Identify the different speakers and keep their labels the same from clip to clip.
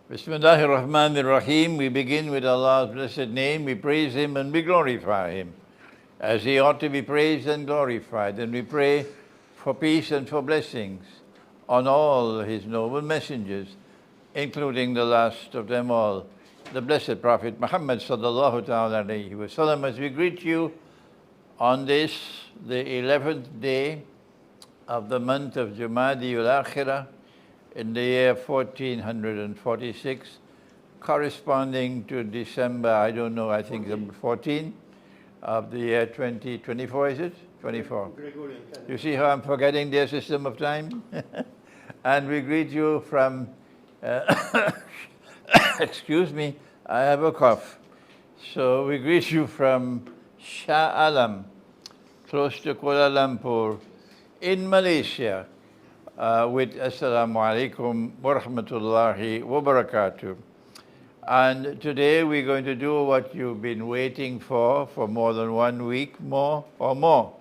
Speaker 1: Bismillahir Rahmanir Rahim. We begin with Allah's blessed name. We praise Him and we glorify Him as He ought to be praised and glorified. And we pray for peace and for blessings on all His noble messengers, including the last of them all, the blessed Prophet Muhammad sallallahu ta'ala alayhi wa sallam. As we greet you on this, the 11th day of the month of Jumadi al-Akhirah, in the year 1446, corresponding to December, I don't know, I think 14 of the year 2024, is it? 24.
Speaker 2: Gregorian.
Speaker 1: You see how I'm forgetting their system of time? And we greet you from, excuse me, I have a cough. So we greet you from Shah Alam, close to Kuala Lumpur, in Malaysia, with Assalamu alaikum wa rahmatullahi wa barakatuh. And today we're going to do what you've been waiting for more than 1 week, more or more.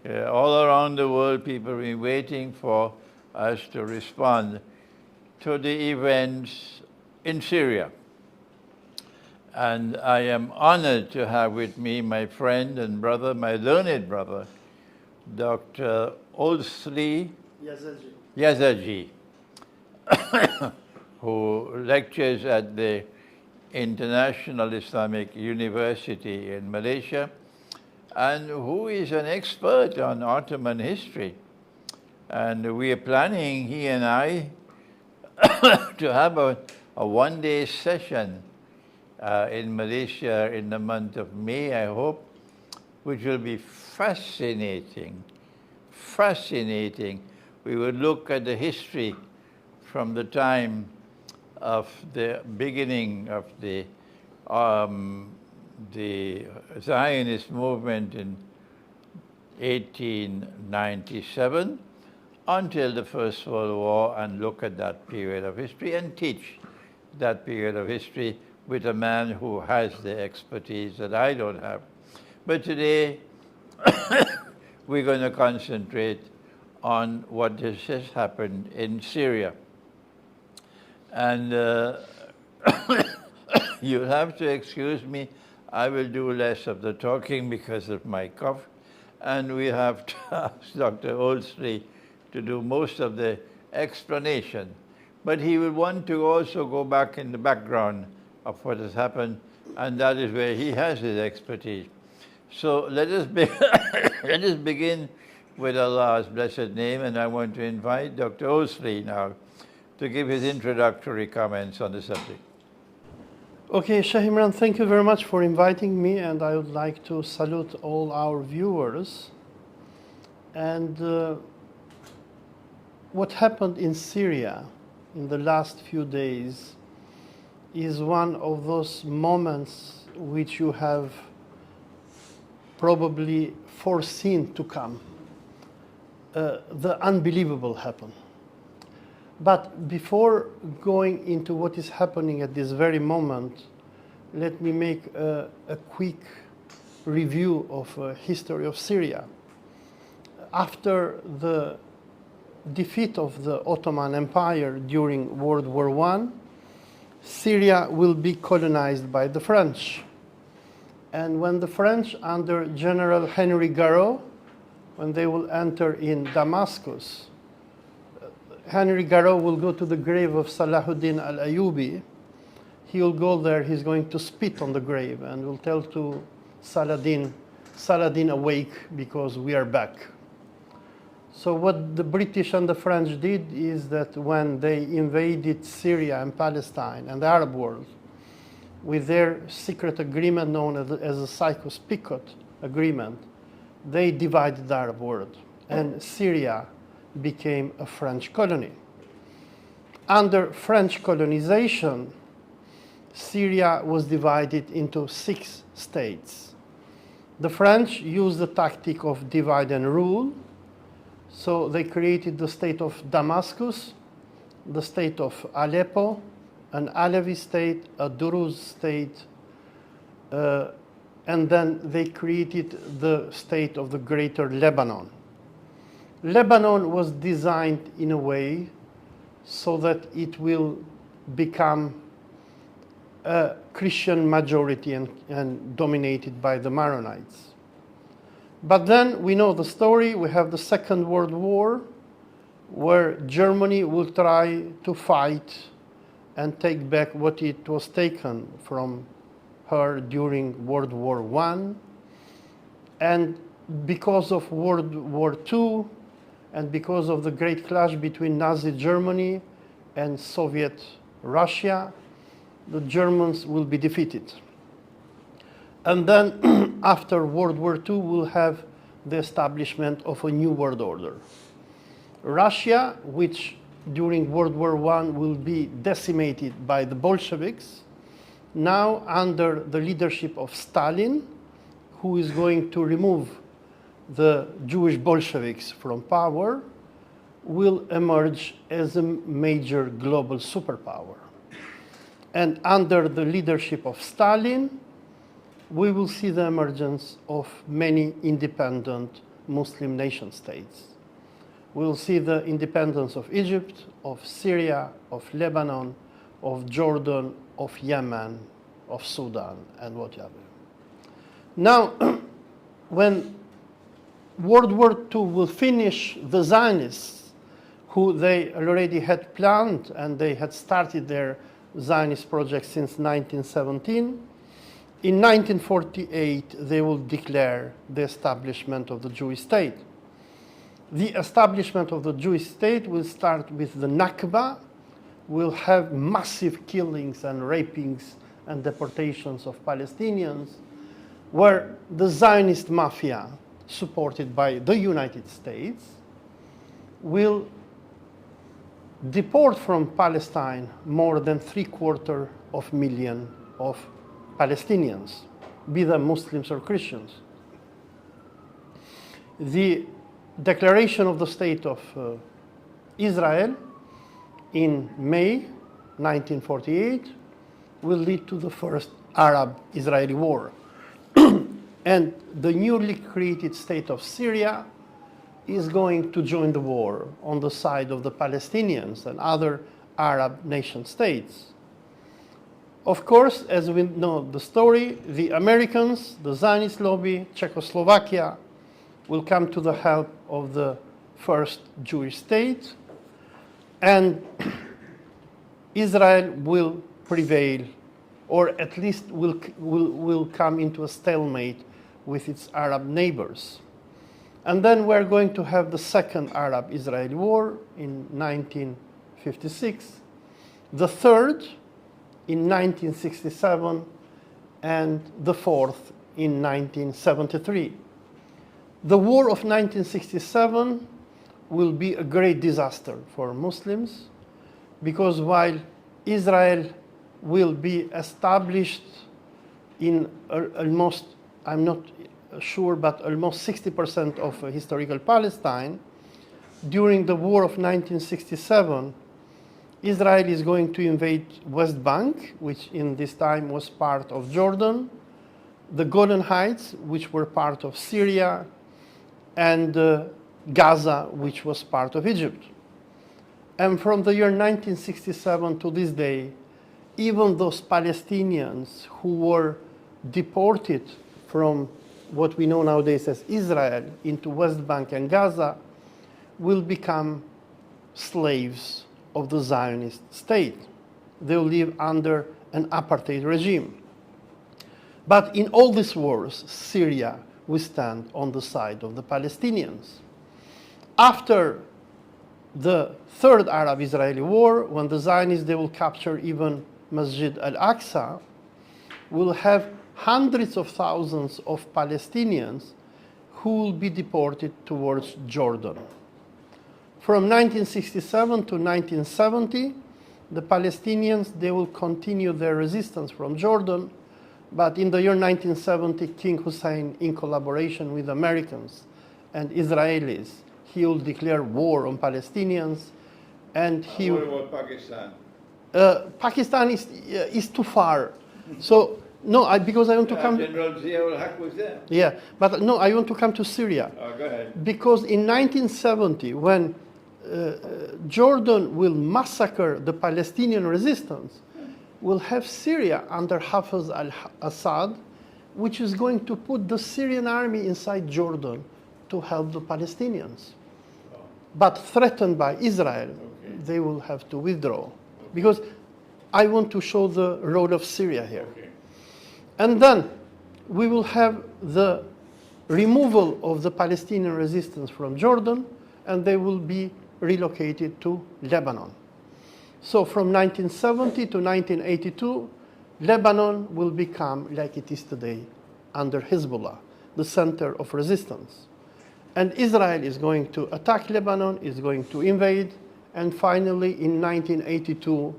Speaker 1: All around the world, people have been waiting for us to respond to the events in Syria. And I am honored to have with me my friend and brother, my learned brother, Dr. Olsi Yazaji, who lectures at the International Islamic University in Malaysia, and who is an expert on Ottoman history. And we are planning, he and I, to have a one-day session in Malaysia in the month of May, I hope, which will be fascinating. Fascinating. We will look at the history from the time of the beginning of the Zionist movement in 1897 until the First World War, and look at that period of history and teach that period of history with a man who has the expertise that I don't have. But today, we're going to concentrate on what has happened in Syria. And you'll have to excuse me, I will do less of the talking because of my cough, and we have to ask Dr. Olsi to do most of the explanation. But he will want to also go back in the background of what has happened, and that is where he has his expertise. So let us begin with Allah's blessed name, and I want to invite Dr. Olsi now to give his introductory comments on the subject.
Speaker 2: Okay, Sheikh Imran, thank you very much for inviting me, and I would like to salute all our viewers. And what happened in Syria in the last few days is one of those moments which you have probably foreseen to come. The unbelievable happened. But before going into what is happening at this very moment, let me make a quick review of history of Syria. After the defeat of the Ottoman Empire during World War I, Syria will be colonized by the French. And when the French, under General Henry Garraud, when they will enter in Damascus, Henry Garraud will go to the grave of Salahuddin al-Ayyubi. He will go there, he's going to spit on the grave and will tell to Saladin, awake because we are back. So what the British and the French did is that when they invaded Syria and Palestine and the Arab world, with their secret agreement known as the Sykes-Picot Agreement, they divided the Arab world, and Syria became a French colony. Under French colonization, Syria was divided into 6 states. The French used the tactic of divide and rule, so they created the state of Damascus, the state of Aleppo, an Alevi state, a Druze state, and then they created the state of the Greater Lebanon. Lebanon was designed in a way so that it will become a Christian majority and dominated by the Maronites. But then we know the story. We have the Second World War, where Germany will try to fight and take back what it was taken from her during World War I. And because of World War II, and because of the great clash between Nazi Germany and Soviet Russia, the Germans will be defeated. And then after World War II, we'll have the establishment of a new world order. Russia, which during World War I will be decimated by the Bolsheviks, now under the leadership of Stalin, who is going to remove the Jewish Bolsheviks from power, will emerge as a major global superpower. And under the leadership of Stalin, we will see the emergence of many independent Muslim nation states. We will see the independence of Egypt, of Syria, of Lebanon, of Jordan, of Yemen, of Sudan, and whatever. Now, when World War II will finish, the Zionists, who they already had planned and they had started their Zionist project since 1917, in 1948 they will declare the establishment of the Jewish state. The establishment of the Jewish state will start with the Nakba, will have massive killings and rapings and deportations of Palestinians, where the Zionist mafia, supported by the United States, will deport from Palestine more than 750,000 of Palestinians, be them Muslims or Christians. The declaration of the State of Israel in May 1948 will lead to the first Arab-Israeli war. And the newly created state of Syria is going to join the war on the side of the Palestinians and other Arab nation states. Of course, as we know the story, the Americans, the Zionist lobby, Czechoslovakia, will come to the help of the first Jewish state, and Israel will prevail, or at least will come into a stalemate with its Arab neighbors. And then we're going to have the second Arab-Israeli war in 1956, the third in 1967, and the fourth in 1973. The war of 1967 will be a great disaster for Muslims, because while Israel will be established in almost, I'm not sure, but almost 60% of historical Palestine, during the war of 1967, Israel is going to invade West Bank, which in this time was part of Jordan, the Golan Heights, which were part of Syria, and Gaza, which was part of Egypt. And from the year 1967 to this day, even those Palestinians who were deported from what we know nowadays as Israel into West Bank and Gaza will become slaves of the Zionist state. They'll live under an apartheid regime. But in all these wars, Syria will stand on the side of the Palestinians. After the third Arab-Israeli war, when the Zionists, they will capture even Masjid al-Aqsa, we'll have hundreds of thousands of Palestinians who will be deported towards Jordan. From 1967 to 1970, the Palestinians, they will continue their resistance from Jordan, but in the year 1970, King Hussein, in collaboration with Americans and Israelis, he will declare war on Palestinians, and he
Speaker 1: What about Pakistan?
Speaker 2: Pakistan is too far. So, no, because I want to come...
Speaker 1: General Zia-ul-Haq was there.
Speaker 2: Yeah, but no, I want to come to Syria.
Speaker 1: Oh, go ahead.
Speaker 2: Because in 1970, when Jordan will massacre the Palestinian resistance, we'll have Syria under Hafez al-Assad, which is going to put the Syrian army inside Jordan to help the Palestinians. But threatened by Israel, they will have to withdraw. Because I want to show the role of Syria here. And then we will have the removal of the Palestinian resistance from Jordan, and they will be relocated to Lebanon. So from 1970 to 1982, Lebanon will become, like it is today, under Hezbollah, the center of resistance. And Israel is going to attack Lebanon, is going to invade, and finally in 1982,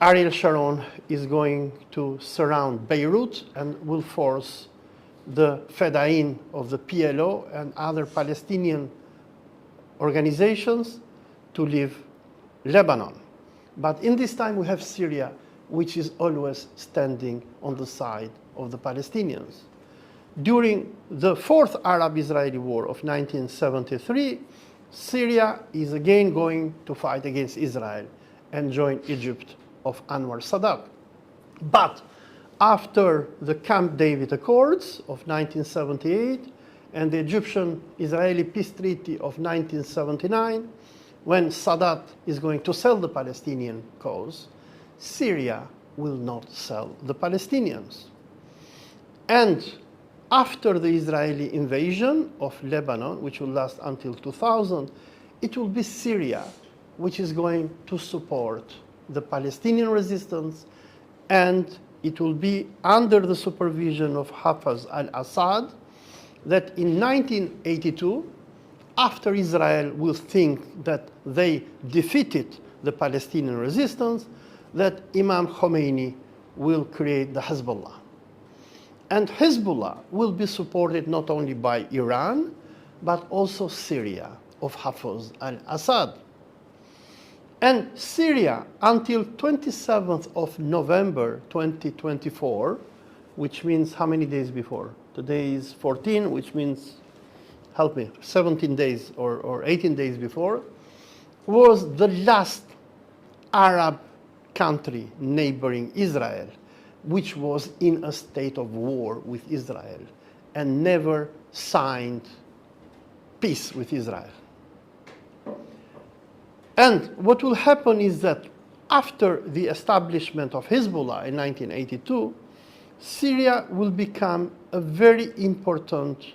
Speaker 2: Ariel Sharon is going to surround Beirut and will force the Fedayeen of the PLO and other Palestinian organizations to leave Lebanon. But in this time we have Syria, which is always standing on the side of the Palestinians. During the Fourth Arab-Israeli War of 1973, Syria is again going to fight against Israel and join Egypt of Anwar Sadat. But after the Camp David Accords of 1978 and the Egyptian-Israeli peace treaty of 1979, when Sadat is going to sell the Palestinian cause, Syria will not sell the Palestinians. And after the Israeli invasion of Lebanon, which will last until 2000, it will be Syria which is going to support the Palestinian resistance, and it will be under the supervision of Hafez al-Assad that in 1982, after Israel will think that they defeated the Palestinian resistance, that Imam Khomeini will create the Hezbollah. And Hezbollah will be supported not only by Iran, but also Syria of Hafez al-Assad. And Syria, until 27th of November 2024, which means how many days before? Today is 14, which means, help me, 17 days or 18 days before, was the last Arab country neighboring Israel, which was in a state of war with Israel and never signed peace with Israel. And what will happen is that after the establishment of Hezbollah in 1982, Syria will become a very important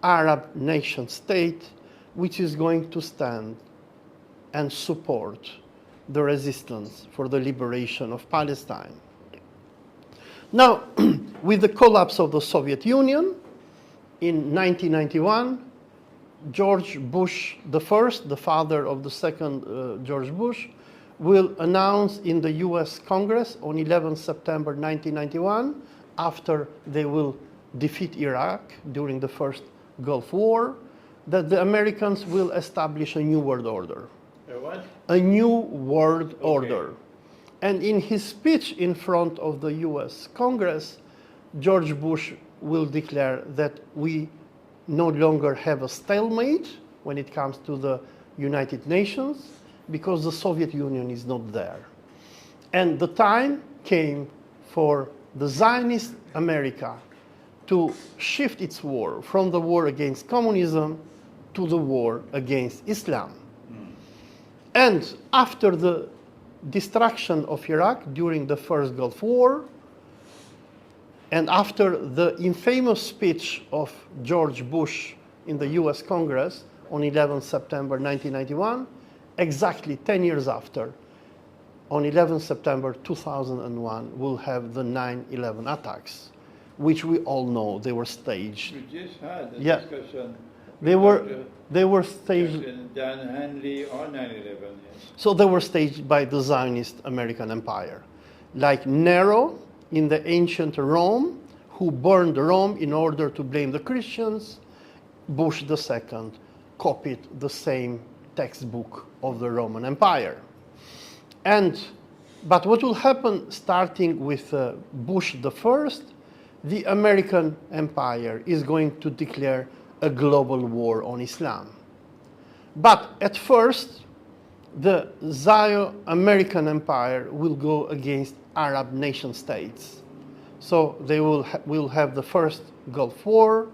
Speaker 2: Arab nation state which is going to stand and support the resistance for the liberation of Palestine. Now, with the collapse of the Soviet Union in 1991, George Bush I, the father of the second George Bush, will announce in the US Congress on 11 September 1991, after they will defeat Iraq during the first Gulf War, that the Americans will establish a new world order.
Speaker 1: A what?
Speaker 2: A new world order. And in his speech in front of the US Congress, George Bush will declare that we no longer have a stalemate when it comes to the United Nations because the Soviet Union is not there. And the time came for the Zionist America to shift its war from the war against communism to the war against Islam. And after the destruction of Iraq during the first Gulf War, and after the infamous speech of George Bush in the US Congress on 11 September 1991, exactly 10 years after, on 11 September 2001, we'll have the 9/11 attacks, which we all know they were staged.
Speaker 1: We just had a discussion.
Speaker 2: They were staged.
Speaker 1: Dan Hanley on 9/11, yes.
Speaker 2: So they were staged by the Zionist American Empire, like Nero in the ancient Rome, who burned Rome in order to blame the Christians. Bush II copied the same textbook of the Roman Empire. But what will happen starting with Bush I, the American empire is going to declare a global war on Islam. But at first, the Zio-American empire will go against Arab nation states. So they will have the first Gulf War,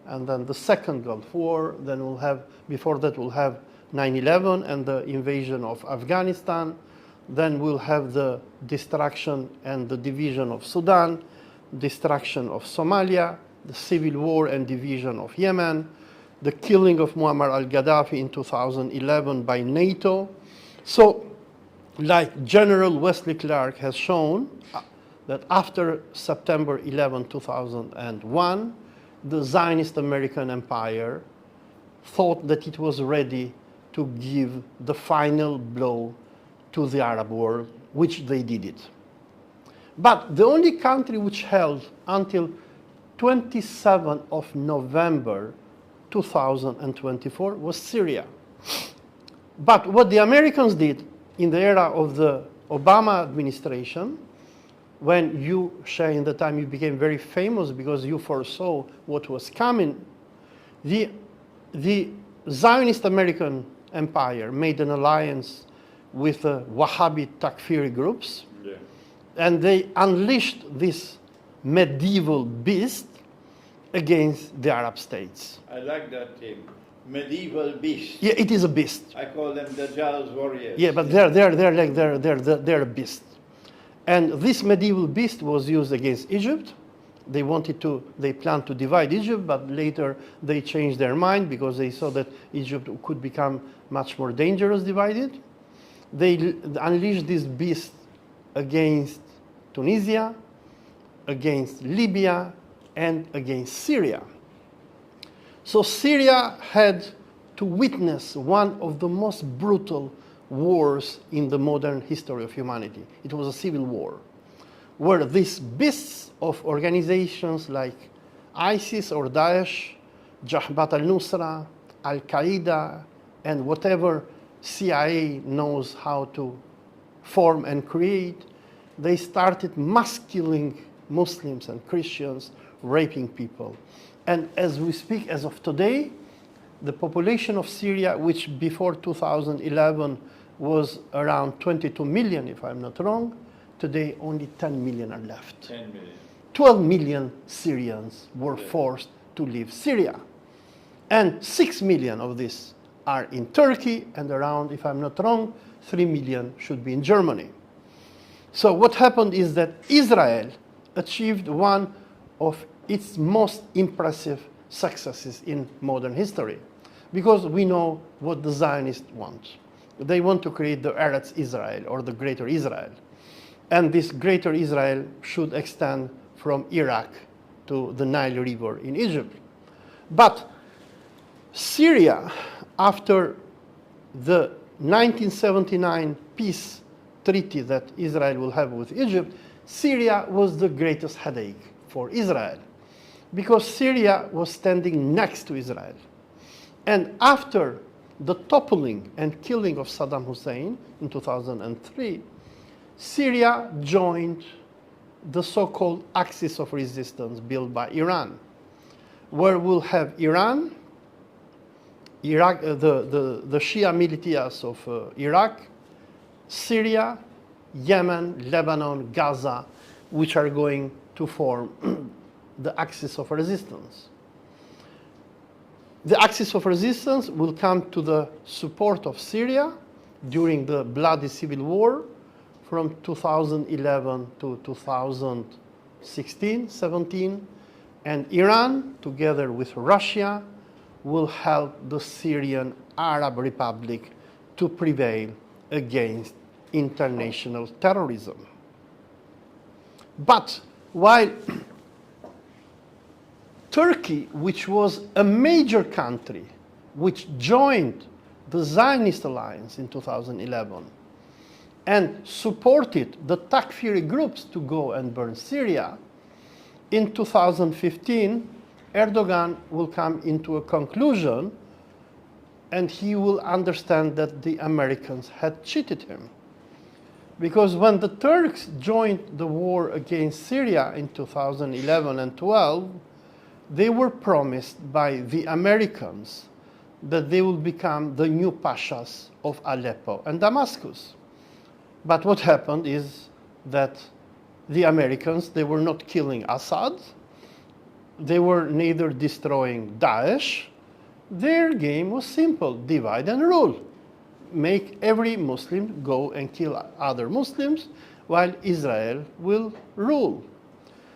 Speaker 2: and then the second Gulf War. Then we'll have, before that, we'll have 9/11 and the invasion of Afghanistan. Then we'll have the destruction and the division of Sudan, destruction of Somalia, the civil war and division of Yemen, the killing of Muammar al-Gaddafi in 2011 by NATO. So, like General Wesley Clark has shown, that after September 11, 2001, the Zionist American empire thought that it was ready to give the final blow to the Arab world, which they did it. But the only country which held until 27th of November 2024 was Syria. But what the Americans did in the era of the Obama administration, when you, Shay, in the time you became very famous because you foresaw what was coming, the Zionist American empire made an alliance with the Wahhabi Takfiri groups, and they unleashed this medieval beast against the Arab states.
Speaker 1: I like that term, medieval beast.
Speaker 2: Yeah, it is a beast.
Speaker 1: I call them the Dajjal's warriors.
Speaker 2: Yeah, but they're a beast. And this medieval beast was used against Egypt. They planned to divide Egypt, but later they changed their mind because they saw that Egypt could become much more dangerous divided. They unleashed this beast against Tunisia, against Libya, and against Syria. So Syria had to witness one of the most brutal wars in the modern history of humanity. It was a civil war, where these beasts of organizations like ISIS or Daesh, Jabhat al-Nusra, Al-Qaeda, and whatever CIA knows how to form and create, they started mass killing Muslims and Christians, raping people. And as we speak, as of today, the population of Syria, which before 2011 was around 22 million, if I'm not wrong, today only 10 million are left.
Speaker 1: 10 million.
Speaker 2: 12 million Syrians were forced to leave Syria. And 6 million of these are in Turkey, and around, if I'm not wrong, 3 million should be in Germany. So what happened is that Israel achieved one of its most impressive successes in modern history, because we know what the Zionists want. They want to create the Eretz Israel, or the Greater Israel. And this Greater Israel should extend from Iraq to the Nile River in Egypt. But Syria, after the 1979 peace treaty that Israel will have with Egypt, Syria was the greatest headache for Israel, because Syria was standing next to Israel. And after the toppling and killing of Saddam Hussein in 2003, Syria joined the so-called axis of resistance built by Iran, where we'll have Iran, Iraq, the Shia militias of Iraq, Syria, Yemen, Lebanon, Gaza, which are going to form the axis of resistance. The axis of resistance will come to the support of Syria during the bloody civil war from 2011 to 2016, 17, and Iran, together with Russia, will help the Syrian Arab Republic to prevail against international terrorism. But while Turkey, which was a major country, which joined the Zionist alliance in 2011 and supported the Takfiri groups to go and burn Syria, in 2015, Erdogan will come into a conclusion and he will understand that the Americans had cheated him. Because when the Turks joined the war against Syria in 2011 and 12, they were promised by the Americans that they will become the new pashas of Aleppo and Damascus. But what happened is that the Americans, they were not killing Assad, they were neither destroying Daesh. Their game was simple: divide and rule. Make every Muslim go and kill other Muslims while Israel will rule.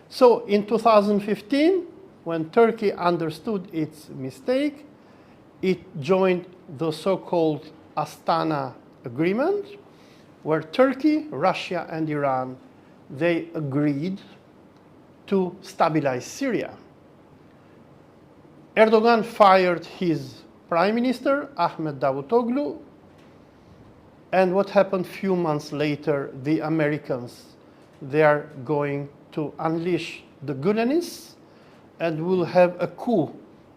Speaker 2: So in 2015, when Turkey understood its mistake, it joined the so-called Astana Agreement, where Turkey, Russia, and Iran, they agreed to stabilize Syria. Erdogan fired his prime minister, Ahmet Davutoglu, and what happened few months later, the Americans, they are going to unleash the Gulanis and will have a coup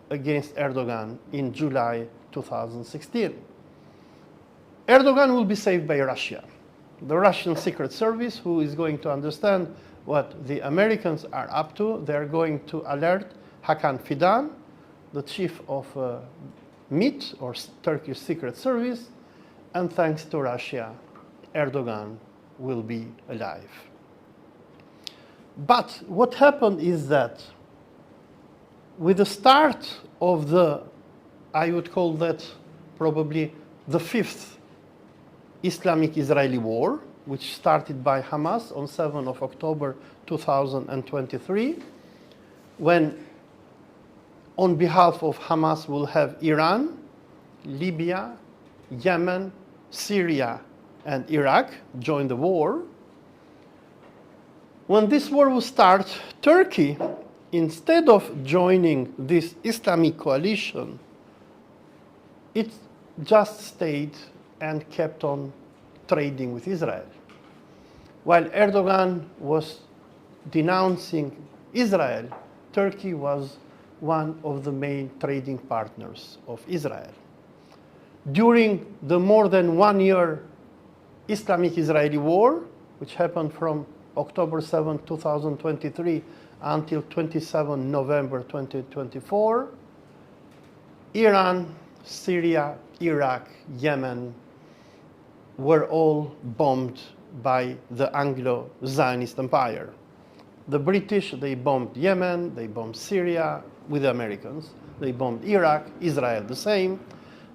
Speaker 2: against Erdogan in July 2016. Erdogan will be saved by Russia. The Russian Secret Service, who is going to understand what the Americans are up to, they're going to alert Hakan Fidan, the chief of MIT, or Turkish Secret Service, and thanks to Russia, Erdogan will be alive. But what happened is that with the start of the, I would call that probably the fifth Islamic-Israeli war, which started by Hamas on 7th of October 2023, when on behalf of Hamas will have Iran, Libya, Yemen, Syria, and Iraq join the war. When this war will start, Turkey, instead of joining this Islamic coalition, it just stayed and kept on trading with Israel. While Erdogan was denouncing Israel, Turkey was one of the main trading partners of Israel. During the more than 1 year Islamic-Israeli war, which happened from October 7, 2023 until 27 November 2024, Iran, Syria, Iraq, Yemen were all bombed by the Anglo-Zionist Empire. The British, they bombed Yemen, they bombed Syria with the Americans, they bombed Iraq, Israel the same,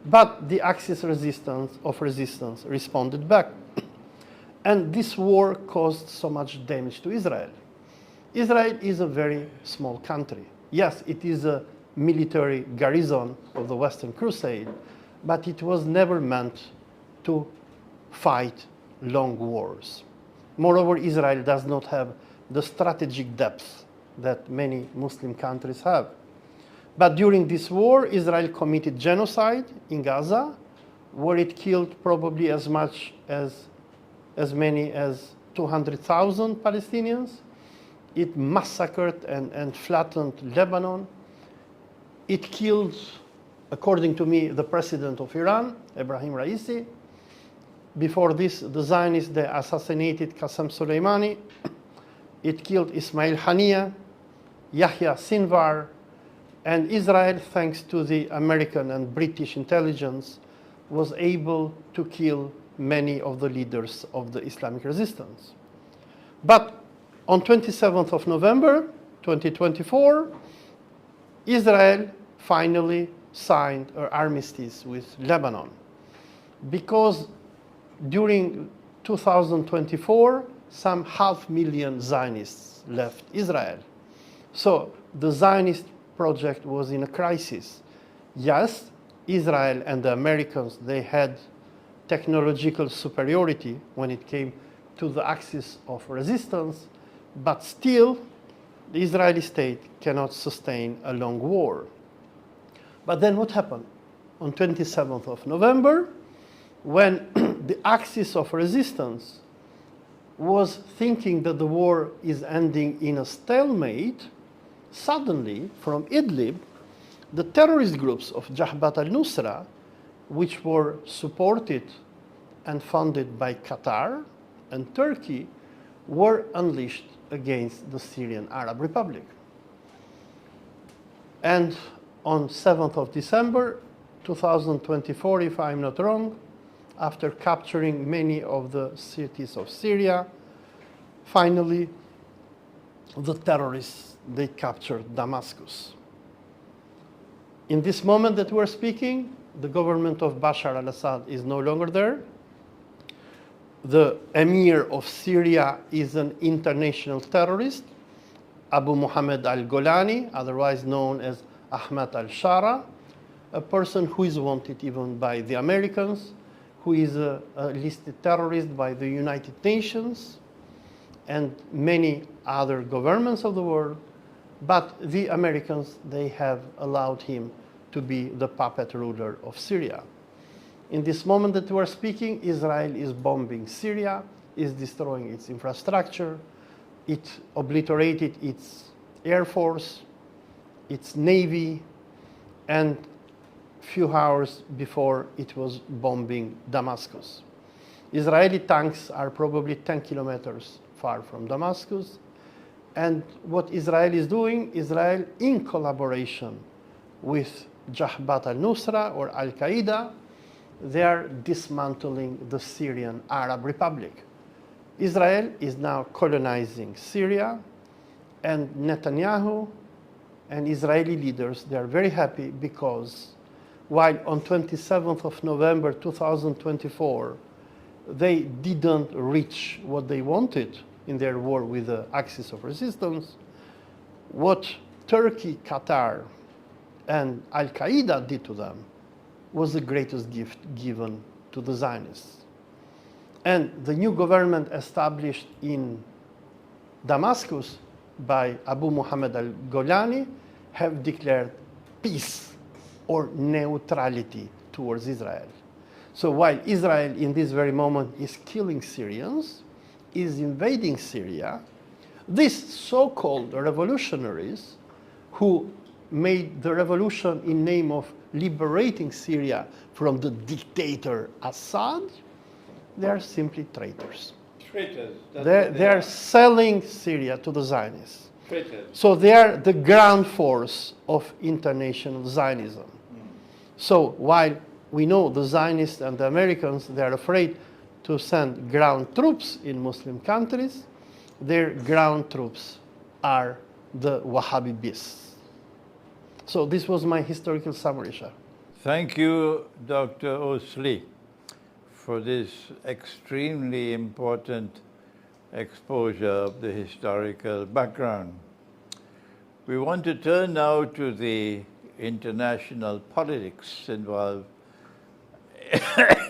Speaker 2: but the Axis of resistance responded back. And this war caused so much damage to Israel. Israel is a very small country. Yes, it is a military garrison of the Western Crusade, but it was never meant to fight long wars. Moreover, Israel does not have the strategic depth that many Muslim countries have. But during this war, Israel committed genocide in Gaza, where it killed probably as many as 200,000 Palestinians. It massacred and flattened Lebanon. It killed, according to me, the president of Iran, Ebrahim Raisi. Before this, the Zionists, they assassinated Qasem Soleimani. It killed Ismail Haniyeh, Yahya Sinwar, and Israel, thanks to the American and British intelligence, was able to kill many of the leaders of the Islamic resistance. But on 27th of November 2024, Israel finally signed an armistice with Lebanon, because during 2024, some 500,000 Zionists left Israel. So the Zionist project was in a crisis. Yes, Israel and the Americans, they had technological superiority when it came to the axis of resistance, but still, the Israeli state cannot sustain a long war. But then what happened? On 27th of November, when the axis of resistance was thinking that the war is ending in a stalemate, suddenly, from Idlib, the terrorist groups of Jabhat al-Nusra, which were supported and funded by Qatar and Turkey, were unleashed against the Syrian Arab Republic. And on 7th of December 2024, if I'm not wrong, after capturing many of the cities of Syria. Finally, the terrorists, they captured Damascus. In this moment that we're speaking, the government of Bashar al-Assad is no longer there. The emir of Syria is an international terrorist, Abu Muhammad al-Golani, otherwise known as Ahmad al-Shara, a person who is wanted even by the Americans, who is a listed terrorist by the United Nations and many other governments of the world. But the Americans, they have allowed him to be the puppet ruler of Syria. In this moment that we're speaking, Israel is bombing Syria, is destroying its infrastructure. It obliterated its air force, its navy, and few hours before it was bombing Damascus. Israeli tanks are probably 10 kilometers far from Damascus. And what Israel is doing, Israel in collaboration with Jabhat al-Nusra or Al-Qaeda, they are dismantling the Syrian Arab Republic. Israel is now colonizing Syria, and Netanyahu and Israeli leaders, they are very happy because while on 27th of November 2024, they didn't reach what they wanted in their war with the Axis of Resistance, what Turkey, Qatar, and Al-Qaeda did to them was the greatest gift given to the Zionists. And the new government established in Damascus by Abu Muhammad al-Golani have declared peace or neutrality towards Israel. So while Israel in this very moment is killing Syrians, is invading Syria, these so-called revolutionaries who made the revolution in name of liberating Syria from the dictator Assad, they are simply traitors.
Speaker 1: Traitors.
Speaker 2: They are selling Syria to the Zionists.
Speaker 1: Traitors.
Speaker 2: So they are the ground force of international Zionism. So while we know the Zionists and the Americans, they are afraid to send ground troops in Muslim countries, their ground troops are the Wahhabi beasts. So this was my historical summary, Shah.
Speaker 1: Thank you, Dr. Olsi, for this extremely important exposure of the historical background. We want to turn now to the international politics involved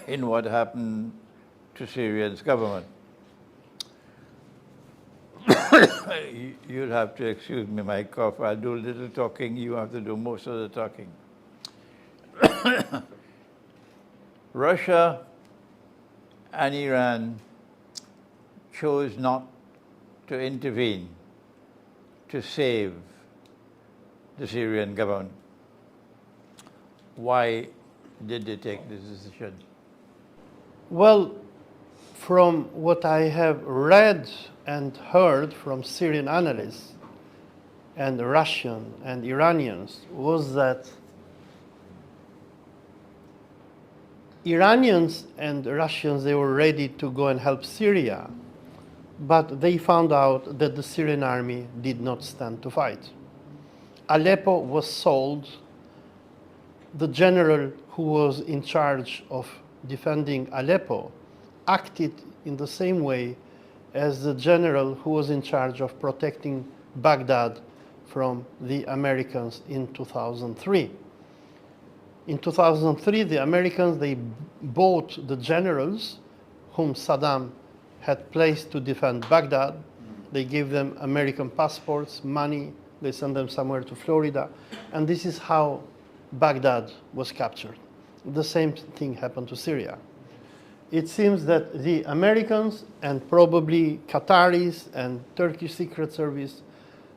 Speaker 1: in what happened to Syria's government. You'll have to excuse me, my cough. I'll do a little talking. You have to do most of the talking. Russia and Iran chose not to intervene to save the Syrian government. Why did they take this decision?
Speaker 2: Well, from what I have read and heard from Syrian analysts and Russian and Iranians was that Iranians and Russians, they were ready to go and help Syria, but they found out that the Syrian army did not stand to fight. Aleppo was sold. The general who was in charge of defending Aleppo acted in the same way as the general who was in charge of protecting Baghdad from the Americans in 2003. In 2003, the Americans, they bought the generals whom Saddam had placed to defend Baghdad. They gave them American passports, money, they sent them somewhere to Florida, and this is how Baghdad was captured. The same thing happened to Syria. It seems that the Americans and probably Qataris and Turkish Secret Service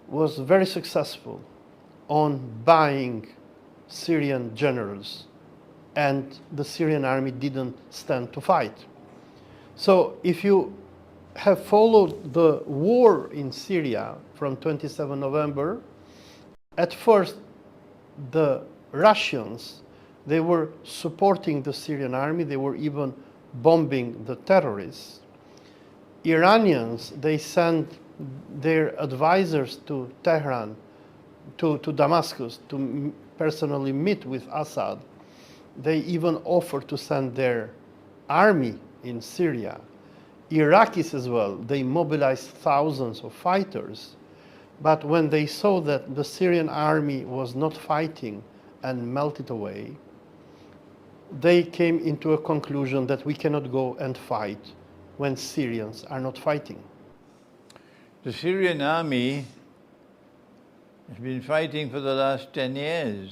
Speaker 2: was very successful on buying Syrian generals, and the Syrian army didn't stand to fight. So if you have followed the war in Syria from 27 November, at first the Russians, They were supporting the Syrian army. They were even bombing the terrorists. Iranians, they sent their advisors to Tehran, to Damascus, to personally meet with Assad. They even offered to send their army in Syria. Iraqis as well, they mobilized thousands of fighters. But when they saw that the Syrian army was not fighting and melted away, they came into a conclusion that we cannot go and fight when Syrians are not fighting.
Speaker 1: The Syrian army has been fighting for the last 10 years.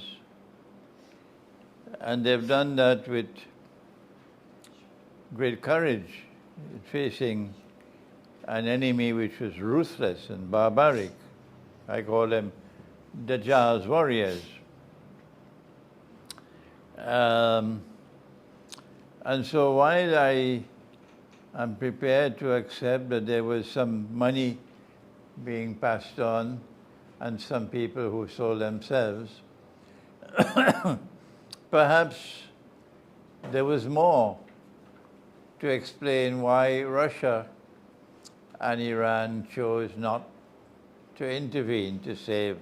Speaker 1: And they've done that with great courage, facing an enemy which was ruthless and barbaric. I call them Dajjal's warriors. And so while I am prepared to accept that there was some money being passed on and some people who sold themselves, perhaps there was more to explain why Russia and Iran chose not to intervene to save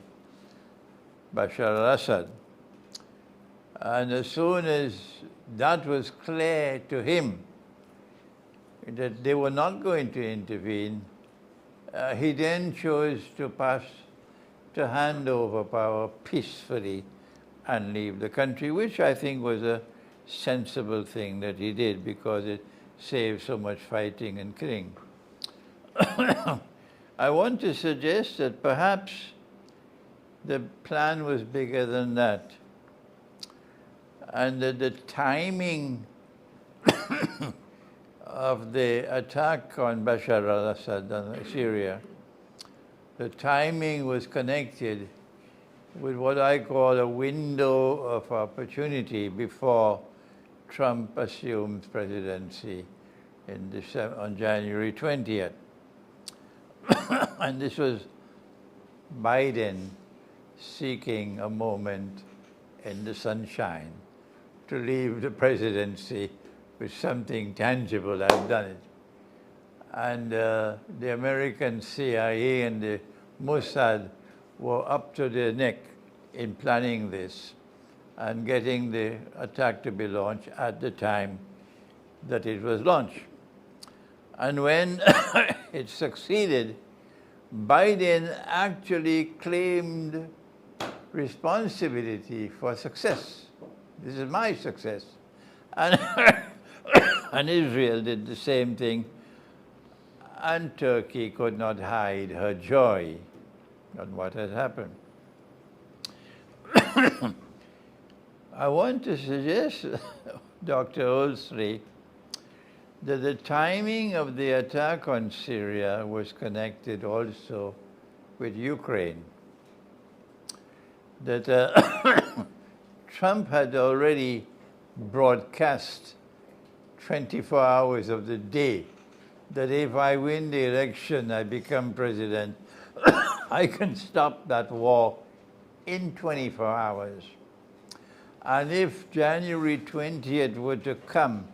Speaker 1: Bashar al-Assad. And as soon as that was clear to him, that they were not going to intervene, he then chose to hand over power peacefully and leave the country, which I think was a sensible thing that he did because it saved so much fighting and killing. I want to suggest that perhaps the plan was bigger than that, and that the timing of the attack on Bashar al-Assad in Syria, the timing was connected with what I call a window of opportunity before Trump assumed presidency on January 20th. And this was Biden seeking a moment in the sunshine to leave the presidency with something tangible. I've done it. And the American CIA and the Mossad were up to their neck in planning this and getting the attack to be launched at the time that it was launched. And when it succeeded, Biden actually claimed responsibility for success. This is my success. And, and Israel did the same thing. And Turkey could not hide her joy on what had happened. I want to suggest, Dr. Olsi, that the timing of the attack on Syria was connected also with Ukraine. That Trump had already broadcast 24 hours of the day that if I win the election, I become president, I can stop that war in 24 hours. And if January 20th were to come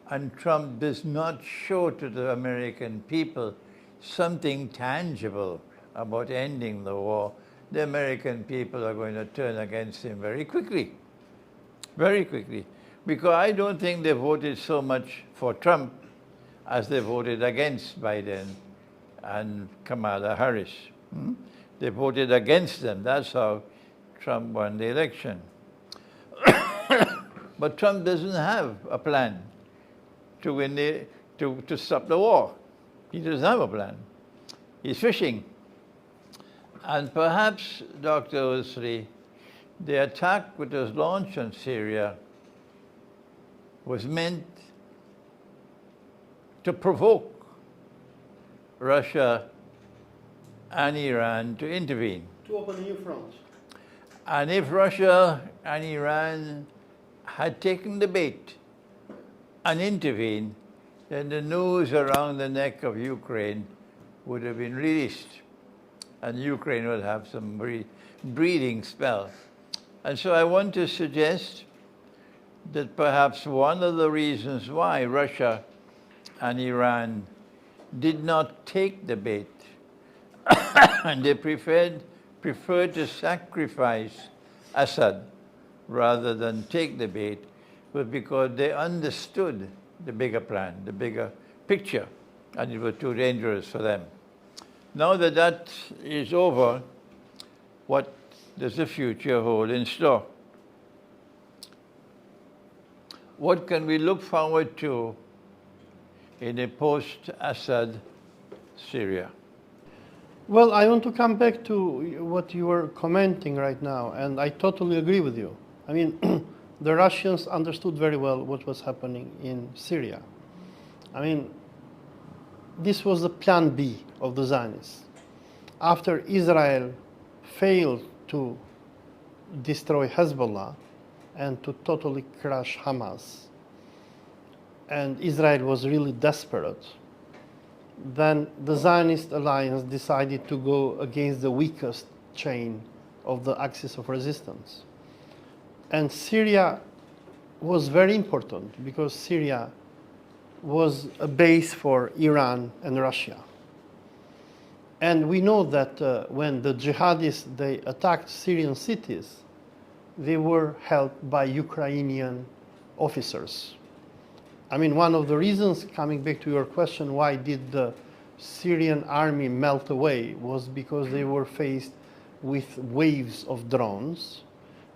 Speaker 1: and Trump does not show to the American people something tangible about ending the war, the American people are going to turn against him very quickly. Very quickly. Because I don't think they voted so much for Trump as they voted against Biden and Kamala Harris. They voted against them. That's how Trump won the election. But Trump doesn't have a plan to win to stop the war. He doesn't have a plan. He's fishing. And perhaps, Dr. Olsi, the attack which was launched on Syria was meant to provoke Russia and Iran to intervene.
Speaker 2: To open a new front.
Speaker 1: And if Russia and Iran had taken the bait and intervened, then the noose around the neck of Ukraine would have been released. And Ukraine would have some breathing spell. And so I want to suggest that perhaps one of the reasons why Russia and Iran did not take the bait and they preferred to sacrifice Assad rather than take the bait was because they understood the bigger plan, the bigger picture, and it was too dangerous for them. Now that that is over, what does the future hold in store? What can we look forward to in a post-Assad Syria?
Speaker 2: Well, I want to come back to what you were commenting right now, and I totally agree with you. I mean, the Russians understood very well what was happening in Syria. I mean, this was the plan B of the Zionists. After Israel failed to destroy Hezbollah and to totally crush Hamas, and Israel was really desperate, then the Zionist alliance decided to go against the weakest chain of the axis of resistance. And Syria was very important because Syria was a base for Iran and Russia. And we know that when the jihadists, they attacked Syrian cities, they were helped by Ukrainian officers. I mean, one of the reasons, coming back to your question, why did the Syrian army melt away was because they were faced with waves of drones,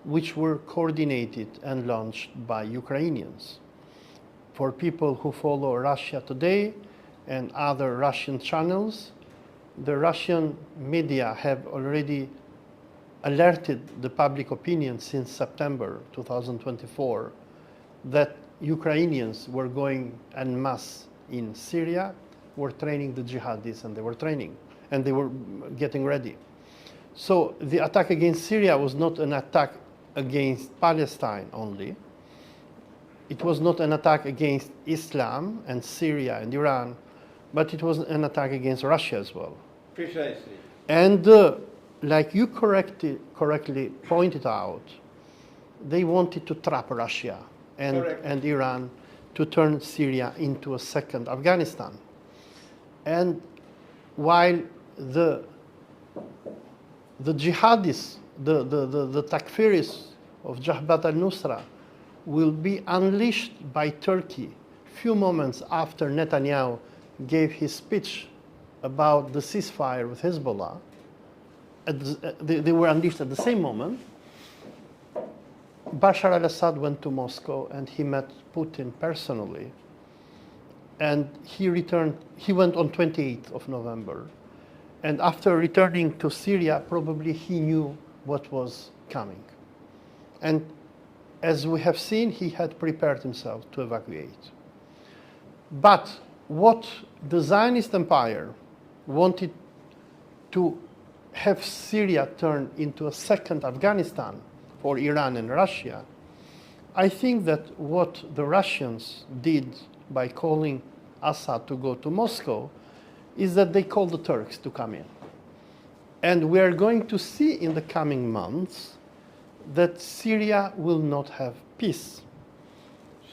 Speaker 2: which were coordinated and launched by Ukrainians. For people who follow Russia Today and other Russian channels, the Russian media have already alerted the public opinion since September 2024 that Ukrainians were going en masse in Syria, were training the jihadis, and they were getting ready. So the attack against Syria was not an attack against Palestine only. It was not an attack against Islam and Syria and Iran, but it was an attack against Russia as well.
Speaker 1: Precisely.
Speaker 2: And like you correctly pointed out, they wanted to trap Russia and Iran to turn Syria into a second Afghanistan. And while the jihadists, the takfiris of Jabhat al-Nusra will be unleashed by Turkey few moments after Netanyahu gave his speech about the ceasefire with Hezbollah, they were unleashed at the same moment. Bashar al-Assad went to Moscow and he met Putin personally. And he went on 28th of November. And after returning to Syria, probably he knew what was coming. And as we have seen, he had prepared himself to evacuate. But what the Zionist empire wanted to have Syria turn into a second Afghanistan for Iran and Russia, I think that what the Russians did by calling Assad to go to Moscow is that they called the Turks to come in. And we are going to see in the coming months that Syria will not have peace.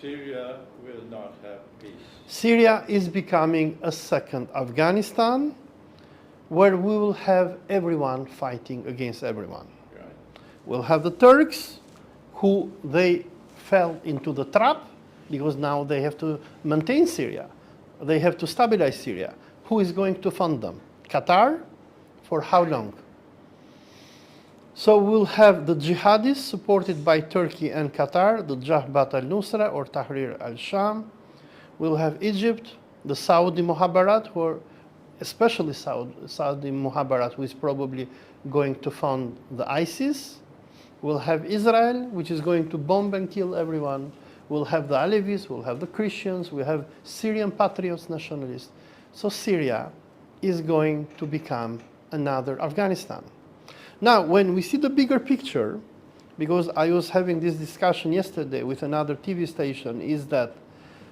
Speaker 1: Syria will not have peace.
Speaker 2: Syria is becoming a second Afghanistan where we will have everyone fighting against everyone.
Speaker 1: Right.
Speaker 2: We'll have the Turks who they fell into the trap because now they have to maintain Syria. They have to stabilize Syria. Who is going to fund them? Qatar? For how long? So we'll have the jihadists supported by Turkey and Qatar, the Jabhat al-Nusra or Tahrir al-Sham. We'll have Egypt, the Saudi Muhabbarat, who are especially Saudi Muhabbarat, who is probably going to fund the ISIS. We'll have Israel, which is going to bomb and kill everyone. We'll have the Alevis, we'll have the Christians, we'll have Syrian patriots, nationalists. So Syria is going to become another Afghanistan. Now, when we see the bigger picture, because I was having this discussion yesterday with another TV station, is that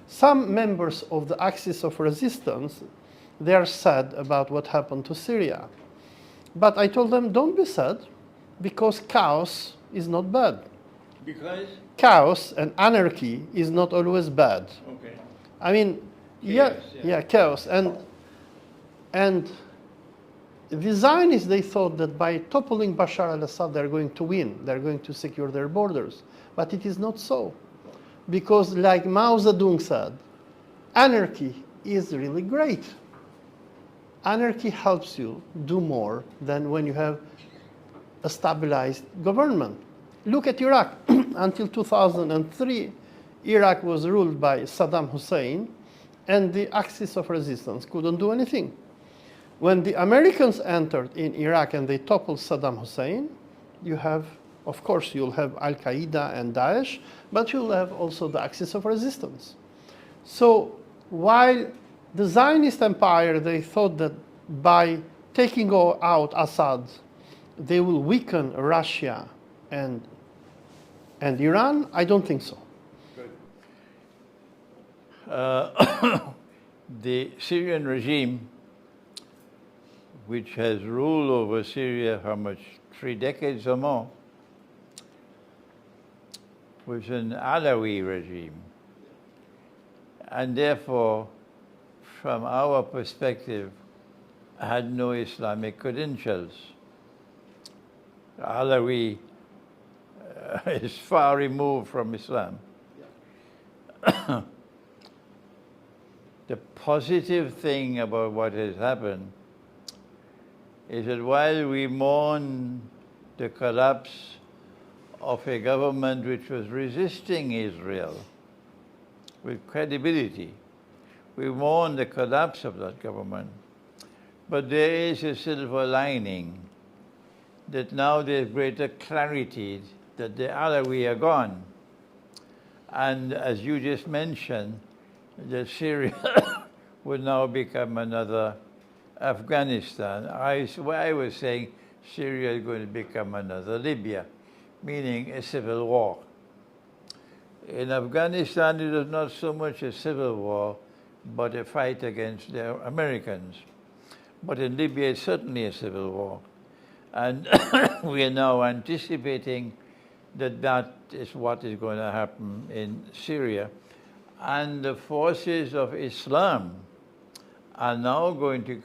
Speaker 2: some members of the axis of resistance, they are sad about what happened to Syria. But I told them, don't be sad, because chaos is not bad.
Speaker 1: Because?
Speaker 2: Chaos and anarchy is not always bad.
Speaker 1: Okay.
Speaker 2: I mean, chaos. And the Zionists, they thought that by toppling Bashar al-Assad, they're going to win. They're going to secure their borders. But it is not so. Because like Mao Zedong said, anarchy is really great. Anarchy helps you do more than when you have a stabilized government. Look at Iraq. Until 2003, Iraq was ruled by Saddam Hussein, and the axis of resistance couldn't do anything. When the Americans entered in Iraq and they toppled Saddam Hussein, you have, of course, you'll have Al-Qaeda and Daesh, but you'll have also the axis of resistance. So while the Zionist empire, they thought that by taking out Assad, they will weaken Russia and Iran, I don't think so.
Speaker 1: Good. The Syrian regime, which has ruled over Syria how much, 3 decades or more, was an Alawi regime. And therefore, from our perspective, had no Islamic credentials. Alawi is far removed from Islam. Yeah. The positive thing about what has happened is that while we mourn the collapse of a government which was resisting Israel with credibility, we mourn the collapse of that government. But there is a silver lining that now there's greater clarity that the Alawi are gone. And as you just mentioned, that Syria would now become another Afghanistan. I was saying Syria is going to become another Libya, meaning a civil war. In Afghanistan, it is not so much a civil war, but a fight against the Americans. But in Libya, it's certainly a civil war. And we are now anticipating that that is what is going to happen in Syria. And the forces of Islam are now going to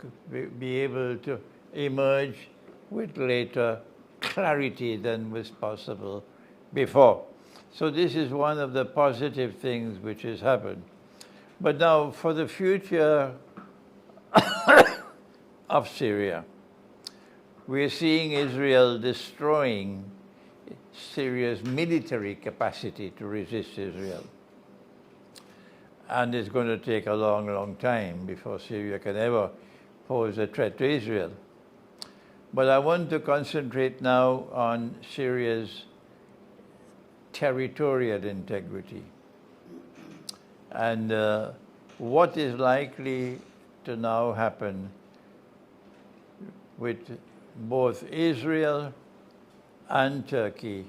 Speaker 1: be able to emerge with greater clarity than was possible before. So this is one of the positive things which has happened. But now for the future of Syria, we're seeing Israel destroying Syria's military capacity to resist Israel. And it's going to take a long, long time before Syria can ever pose a threat to Israel. But I want to concentrate now on Syria's territorial integrity and what is likely to now happen with both Israel and Turkey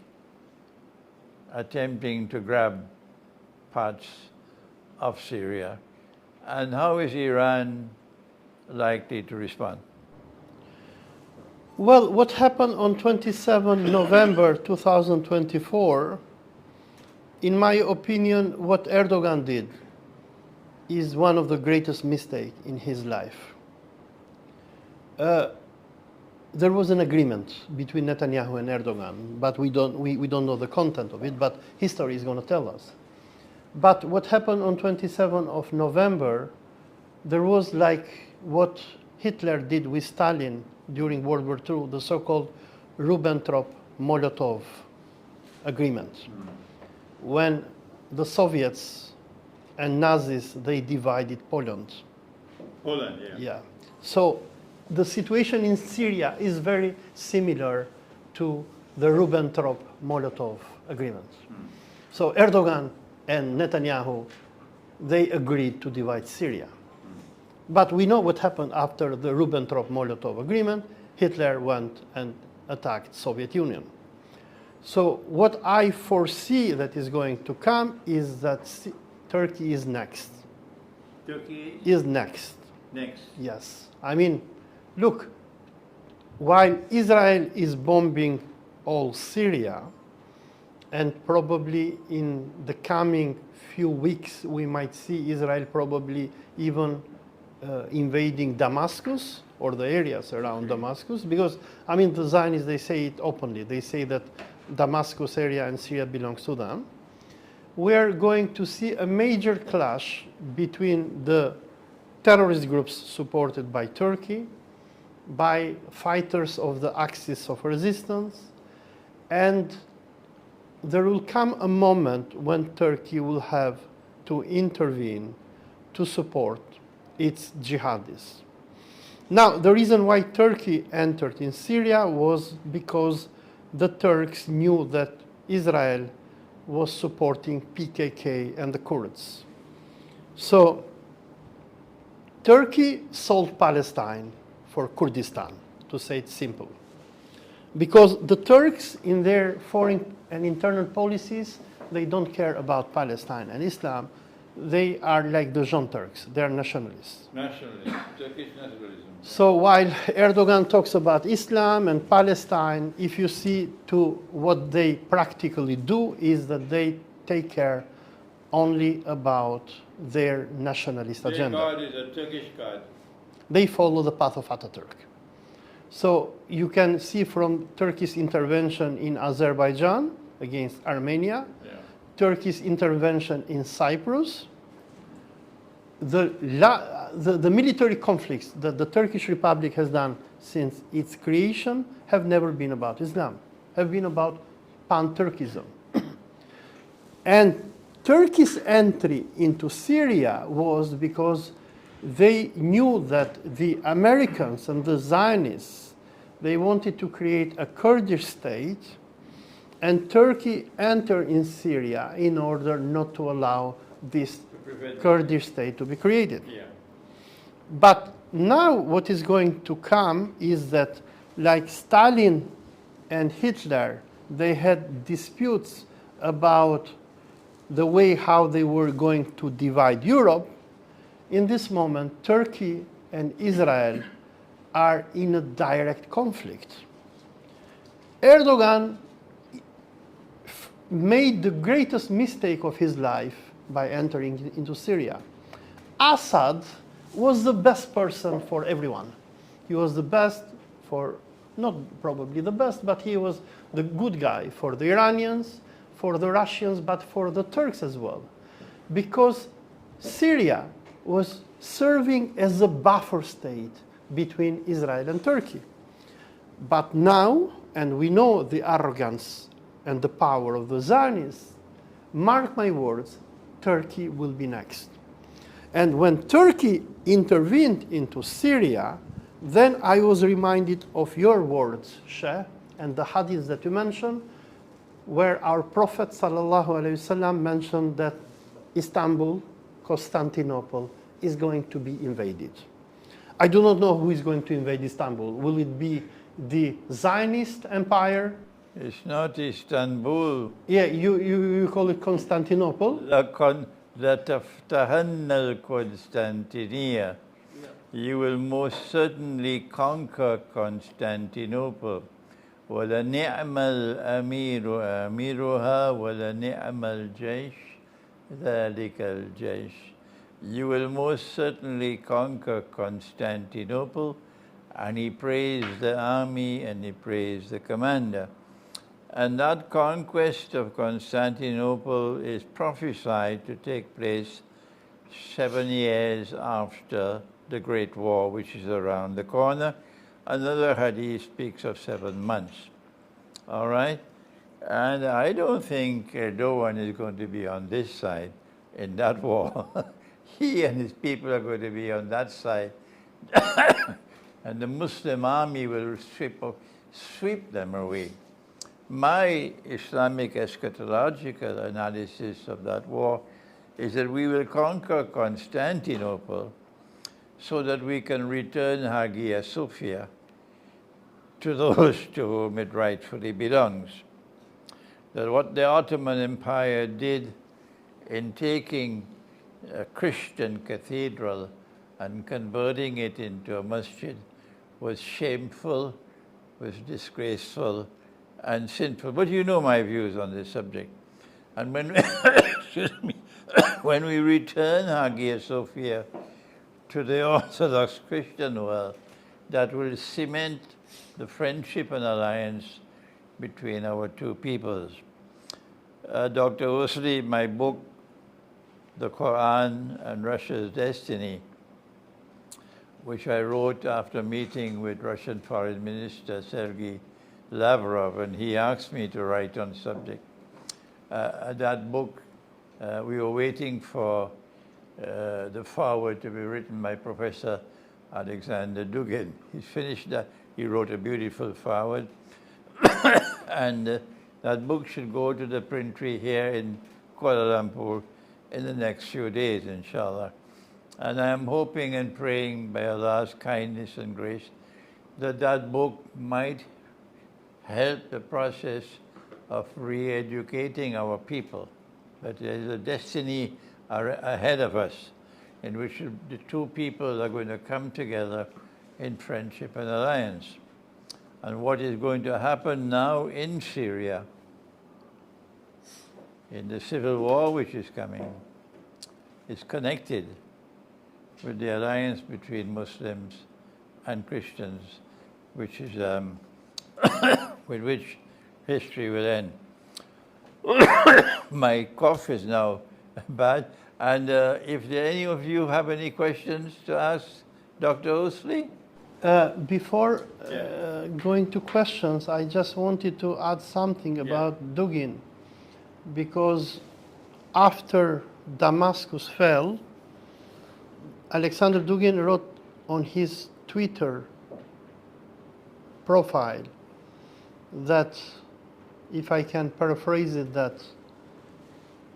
Speaker 1: attempting to grab parts of Syria, and how is Iran likely to respond?
Speaker 2: Well, what happened on 27 November 2024, in my opinion, what Erdogan did is one of the greatest mistakes in his life. There was an agreement between Netanyahu and Erdogan, but we don't know the content of it, but history is going to tell us. But what happened on 27 of November, there was like what Hitler did with Stalin during World War II, the so-called Ribbentrop-Molotov agreement, when the Soviets and Nazis, they divided Poland.
Speaker 1: Poland, yeah.
Speaker 2: Yeah. So the situation in Syria is very similar to the Ribbentrop-Molotov agreement. So Erdogan and Netanyahu, they agreed to divide Syria. But we know what happened after the Ribbentrop-Molotov agreement. Hitler went and attacked Soviet Union. So what I foresee that is going to come is that Turkey is next.
Speaker 1: Turkey
Speaker 2: is next.
Speaker 1: Next.
Speaker 2: Yes. I mean, look, while Israel is bombing all Syria, and probably in the coming few weeks we might see Israel probably even invading Damascus or the areas around Damascus, because I mean the Zionists, they say it openly. They say that Damascus area and Syria belongs to them. We are going to see a major clash between the terrorist groups supported by Turkey, by fighters of the Axis of Resistance, and there will come a moment when Turkey will have to intervene to support its jihadists. Now, the reason why Turkey entered in Syria was because the Turks knew that Israel was supporting PKK and the Kurds. So, Turkey sold Palestine for Kurdistan, to say it simple. Because the Turks, in their foreign and internal policies, they don't care about Palestine and Islam. They are like the Jean Turks. They are nationalists.
Speaker 1: Nationalism, Turkish nationalism.
Speaker 2: So while Erdogan talks about Islam and Palestine, if you see to what they practically do is that they take care only about their nationalist agenda.
Speaker 1: Their God is a Turkish God.
Speaker 2: They follow the path of Ataturk. So you can see from Turkey's intervention in Azerbaijan against Armenia, Turkey's intervention in Cyprus, the military conflicts that the Turkish Republic has done since its creation have never been about Islam, have been about pan-Turkism. And Turkey's entry into Syria was because they knew that the Americans and the Zionists, they wanted to create a Kurdish state, and Turkey entered in Syria in order not to allow this Kurdish state to be created.
Speaker 1: Yeah.
Speaker 2: But now what is going to come is that, like Stalin and Hitler, they had disputes about the way how they were going to divide Europe. In this moment, Turkey and Israel are in a direct conflict. Erdogan made the greatest mistake of his life by entering into Syria. Assad was the best person for everyone. He was the best for, not probably the best, but he was the good guy for the Iranians, for the Russians, but for the Turks as well. Because Syria was serving as a buffer state between Israel and Turkey. But now, and we know the arrogance and the power of the Zionists, mark my words, Turkey will be next. And when Turkey intervened into Syria, then I was reminded of your words, Sheikh, and the hadiths that you mentioned, where our Prophet ﷺ mentioned that Istanbul, Constantinople, is going to be invaded. I do not know who is going to invade Istanbul. Will it be the Zionist empire?
Speaker 1: It's not Istanbul.
Speaker 2: Yeah, you call it Constantinople.
Speaker 1: لَتَفْتَحَنَّ الْقُسْطَنْطِنِيَّةَ. You will most certainly conquer Constantinople. وَلَنِعْمَ الْأَمِيرُ أَمِيرُهَا وَلَنِعْمَ الْجَيْشُ ذَلِكَ الْجَيْشُ. You will most certainly conquer Constantinople. And he praised the army and he praised the commander. And that conquest of Constantinople is prophesied to take place 7 years after the Great War, which is around the corner. Another hadith speaks of 7 months. All right? And I don't think Erdogan is going to be on this side in that war. He and his people are going to be on that side. And the Muslim army will sweep them away. My Islamic eschatological analysis of that war is that we will conquer Constantinople so that we can return Hagia Sophia to those to whom it rightfully belongs. That what the Ottoman Empire did in taking a Christian cathedral and converting it into a masjid was shameful, was disgraceful, and sinful. But you know my views on this subject. And when excuse me, when we return Hagia Sophia to the Orthodox Christian world, that will cement the friendship and alliance between our two peoples. Dr. Olsi, my book, The Quran and Russia's Destiny, which I wrote after meeting with Russian Foreign Minister Sergei Lavrov, and he asked me to write on the subject. That book, we were waiting for the foreword to be written by Professor Alexander Dugin. He's finished that. He wrote a beautiful foreword. And that book should go to the printry here in Kuala Lumpur in the next few days, inshallah. And I am hoping and praying by Allah's kindness and grace that that book might help the process of re-educating our people, that there is a destiny ahead of us in which the two people are going to come together in friendship and alliance. And what is going to happen now in Syria, in the civil war which is coming, is connected with the alliance between Muslims and Christians, which is with which history will end. My cough is now bad, and if any of you have any questions to ask Dr. Olsi?
Speaker 2: Before going to questions, I just wanted to add something about Dugin, because after Damascus fell, Alexander Dugin wrote on his Twitter profile that, if I can paraphrase it, that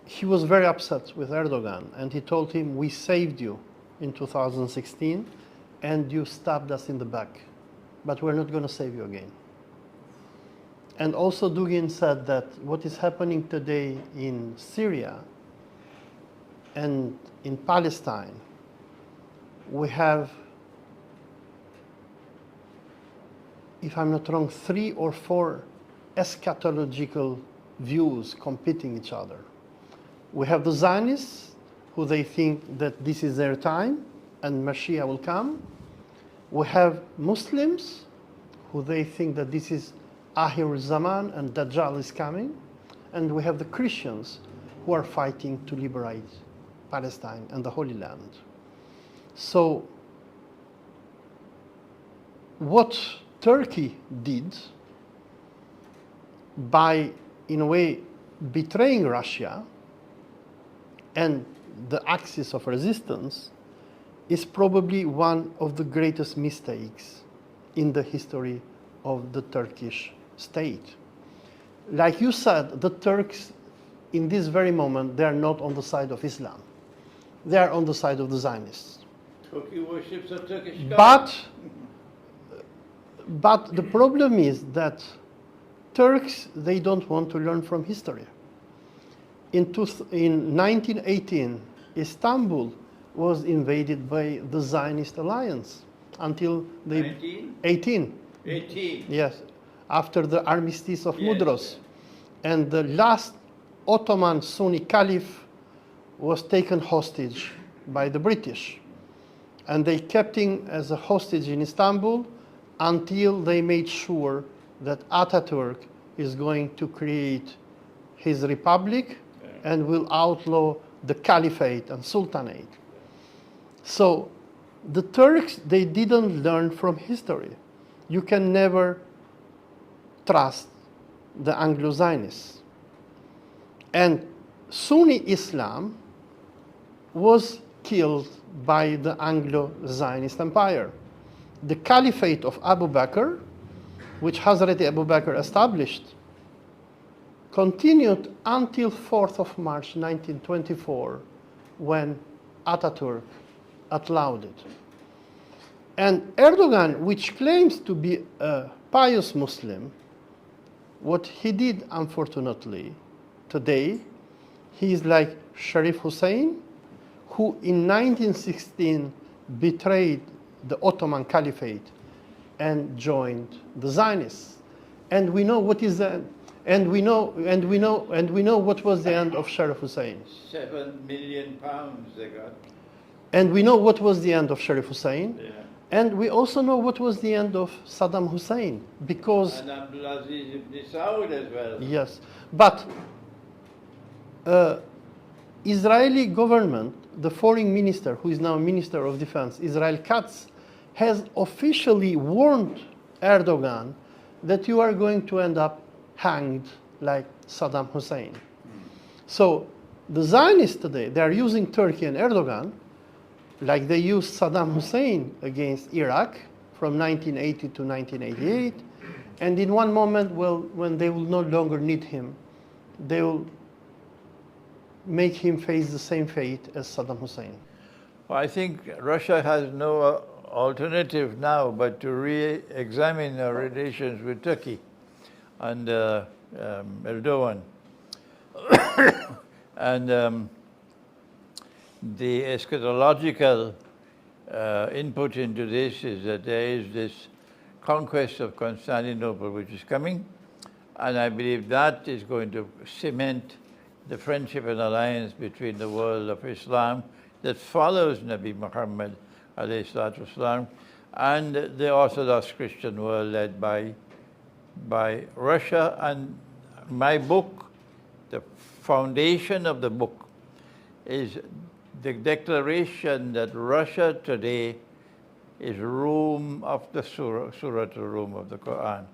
Speaker 2: he was very upset with Erdogan, and he told him, "We saved you in 2016, and you stabbed us in the back, but we're not going to save you again." And also Dugin said that what is happening today in Syria and in Palestine, we have, if I'm not wrong, 3 or 4 eschatological views competing each other. We have the Zionists, who they think that this is their time and Mashiach will come. We have Muslims, who they think that this is Akhir Zaman and Dajjal is coming. And we have the Christians, who are fighting to liberate Palestine and the Holy Land. So what Turkey did by, in a way, betraying Russia and the axis of resistance is probably one of the greatest mistakes in the history of the Turkish state. Like you said, the Turks, in this very moment, they are not on the side of Islam. They are on the side of the Zionists.
Speaker 1: Turkey worships a Turkish God.
Speaker 2: But the problem is that Turks, they don't want to learn from history. In 1918, Istanbul was invaded by the Zionist alliance until they...
Speaker 1: 19?
Speaker 2: 18. Yes, after the armistice of Mudros. And the last Ottoman Sunni Caliph was taken hostage by the British. And they kept him as a hostage in Istanbul until they made sure that Ataturk is going to create his republic and will outlaw the caliphate and sultanate. So the Turks, they didn't learn from history. You can never trust the Anglo-Zionists. And Sunni Islam was killed by the Anglo-Zionist empire. The caliphate of Abu Bakr, which Hazrat Abu Bakr established, continued until 4th of March 1924, when Ataturk outlawed it. And Erdogan, which claims to be a pious Muslim, what he did, unfortunately, today, he is like Sharif Hussein, who in 1916 betrayed the Ottoman Caliphate and joined the Zionists. And we know what is the and we know what was the end of Sheriff Hussein.
Speaker 1: £7 million they got.
Speaker 2: And we know what was the end of Sheriff Hussein.
Speaker 1: Yeah.
Speaker 2: And we also know what was the end of Saddam Hussein, because
Speaker 1: And Abdulaziz ibn Saud as well.
Speaker 2: yes, but Israeli government, the foreign minister, who is now Minister of Defense, Israel Katz, has officially warned Erdogan that you are going to end up hanged like Saddam Hussein. So the Zionists today, they are using Turkey and Erdogan like they used Saddam Hussein against Iraq from 1980 to 1988. And in one moment, well, when they will no longer need him, they will make him face the same fate as Saddam Hussein.
Speaker 1: Well, I think Russia has no alternative now but to re-examine our relations with Turkey and Erdogan. And the eschatological input into this is that there is this conquest of Constantinople which is coming, and I believe that is going to cement the friendship and alliance between the world of Islam that follows Nabi Muhammad alayhi salatu wasalam and the Orthodox Christian world led by Russia. And my book, the foundation of the book, is the declaration that Russia today is room of the Surah Room of the Quran.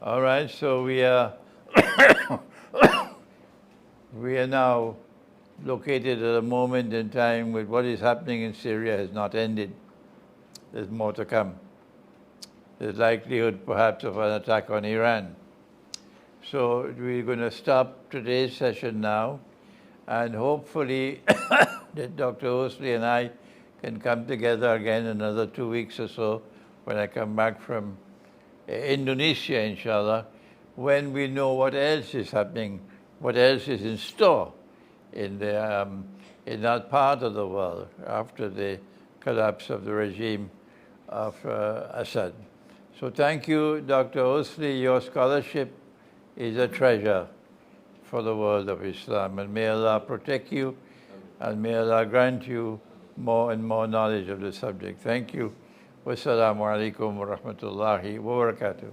Speaker 1: All right, so we are we are now located at a moment in time with what is happening in Syria has not ended. There's more to come. There's likelihood perhaps of an attack on Iran. So we're going to stop today's session now, and hopefully that Dr. Olsi and I can come together again another 2 weeks or so when I come back from Indonesia, inshallah, when we know what else is happening, what else is in store in that part of the world after the collapse of the regime of Assad. So thank you, Dr. Olsi. Your scholarship is a treasure for the world of Islam, and may Allah protect you, and may Allah grant you more and more knowledge of the subject. Thank you. Wassalamu alaikum wa rahmatullahi wa barakatuh.